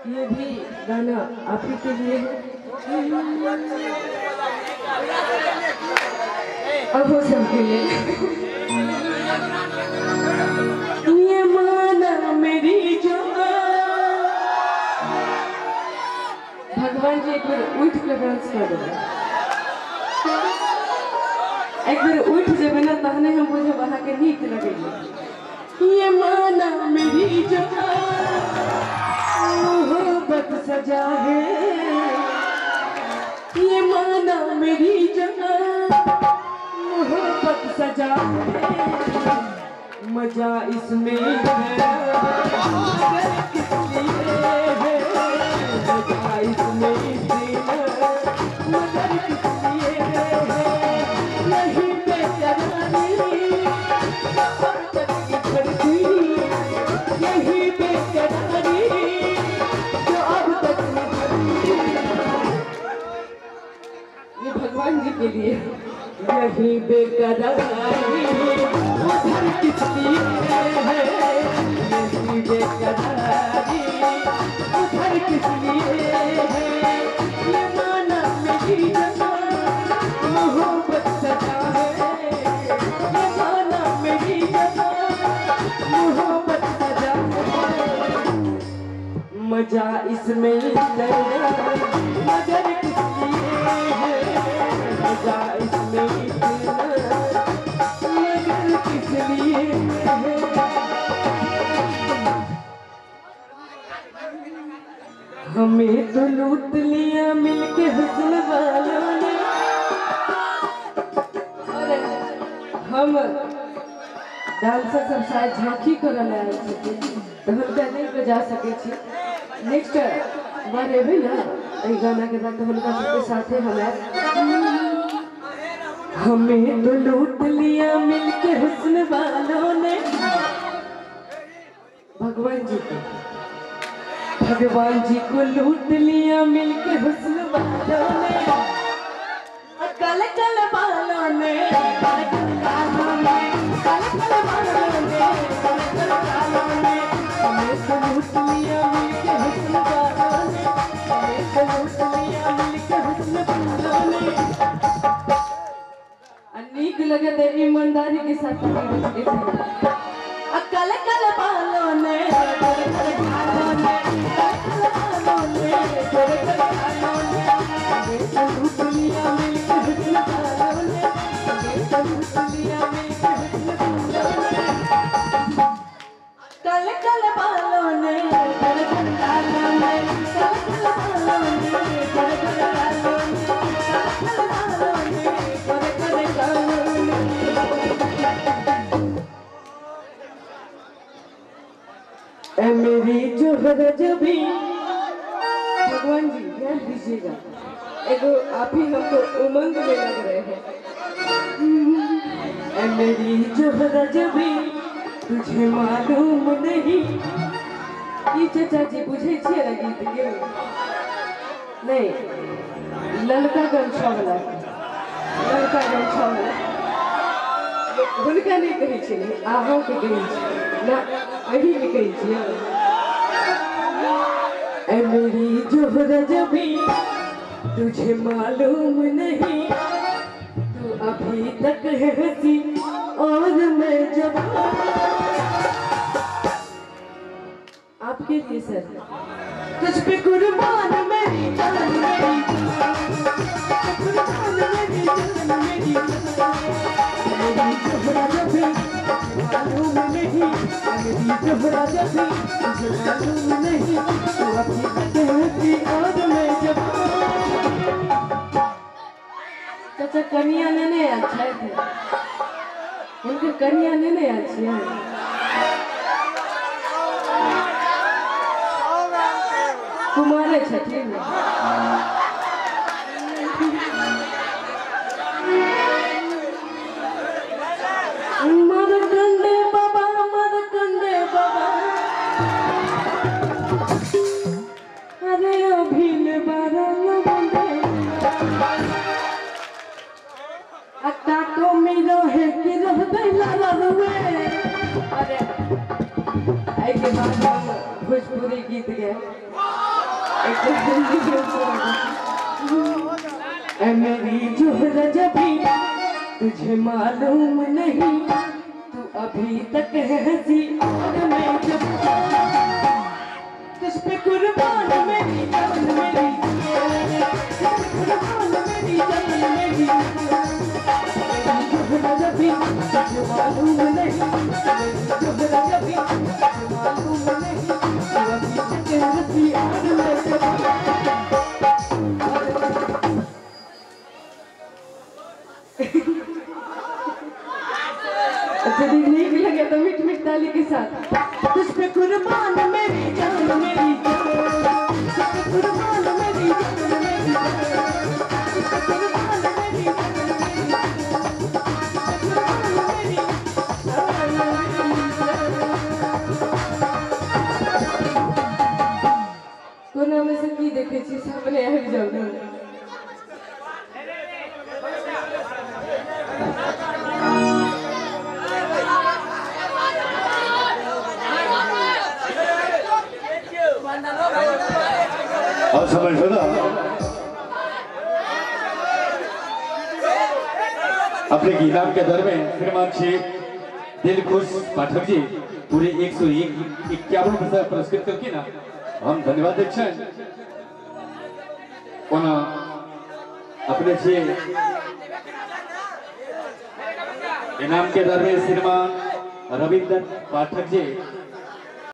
ये भी गाना आप ही के लिए है। अब हो सबके लिए। ये माना मेरी जान। भगवान जी एक बार उठ के डांस कर दो। एक बार उठ जाबे ना तहने हम बुझे वहाँ के नीक लगेगी। ये माना मेरी जान मोहब्बत सजा है। ये माना मेरी जान मोहब्बत सजा है। मजा इसमें है मगर किस लिए है। मजा इसमें है मगर किस लिए है। यही बेकरारी अब तक की धड़की। यही बेकरारी जो अब तक की धड़की। ये भगवान जी के लिए। यही बेकरारी उधर किस लिए है। यही बेकरारी उधर किस लिए है। ये माना मेरी जान मोहब्बत सजा है। ये माना मेरी जान मोहब्बत सजा है। मजा इसमें लेना मगर किस लिए है। मजा इसमें लेना मगर किस लिए है। हमें तो लूट लिया मिलके हुस्न वालों ने। अरे हम डांसर सब शायद झांकी करल आयल छथिन तो हम नहीं बजा सके छी। नेक्स्ट बार एबे ना एहि गाना के बाद हुनका सबके साथे हमें तो लूट लिया मिलके हुस्न वालों ने। भगवान जी को लूट लिया मिलके हुस्न वालों ने। कल कल वालों ने कल कल वालों ने कल कल वालों ने कल कल वालों ने। हमें तो लूट लिया मिलके हुस्न वालों ने। हमें तो लूट लिया मिलके हुस्न वालों ने। नीक लगे तो ईमानदारी के साथ कल कल वालों ने कल कल वालों ने कल कल वालों ने कल कल वालों ने। हमें तो लूट लिया मिलके हुस्न वालों ने। हमें तो लूट लिया मिलके हुस्न वालों ने। कल कल वालों ने कल कल वालों ने कल कल वालों ने कल कल वालों ने कल कल वालों ने कल कल वालों ने। ऐ मेरी जोहर जबी। भगवान जी ध्यान दीजिएगा। एगो आप ही हमको उमंग में लग रहे हैं। ऐ मेरी जोहर जबी तुझे मालूम नहीं। ये चाचा जी बुझे छिए ना गीत के नहीं। ललका गमछा वाला ललका गमछा वाला हुनका नहीं कहै छै अहाँ के कहै छी ना अही के कहै छियै। ऐ मेरी जोहर जबी तुझे मालूम नहीं। तू अभी तक है हंसी और मैं जवान। आपके लिए सर तुझ पे कुर्बान मेरी जान मेरी कुर्बान मेरी जान मेरी मेरी जोहरा जबी मालूम नहीं। मेरी जोहरा जबी तुझे मालूम नहीं। तू अभी तक हंसी और मैं जवान। चाचा कनिया ने अच्छा थे उनके कनिया ने अच्छी है। कुमारे छठिन मरकंडे बाबा अरे अभिन बारा हुए। अरे आई के बाद हम भोजपुरी गीत गए, एक हिंदी गीत ऐ मेरी जोहरा जबी तुझे मालूम नहीं, तू अभी तक है हंसी और मैं जब तुझ पे कुर्बान मेरी जान मेरी, कुर्बान मेरी जान मेरी, जोहरा जबी तुझे मालूम नहीं, जोहरा जबी तुझे मालूम नहीं, तू अभी तक है हंसी और मैं जब यदि नहीं लगे तो मिट मिट ताली के साथ तुझ पे कुर्बान मेरी जान मेरी, तुझ पे कुर्बान मेरी जान मेरी, तुझ पे कुर्बान मेरी कोना में से की देखे छी सामने आबि जाऊ। और समझ लो अपने गीताम के दर में श्रीमान श्री दिलखुश पाठक जी पूरे 151 पुरस्कृत करके ना हम धन्यवाद देते हैं। अपने छे इनाम के दर में श्रीमान रविंद्र पाठक जी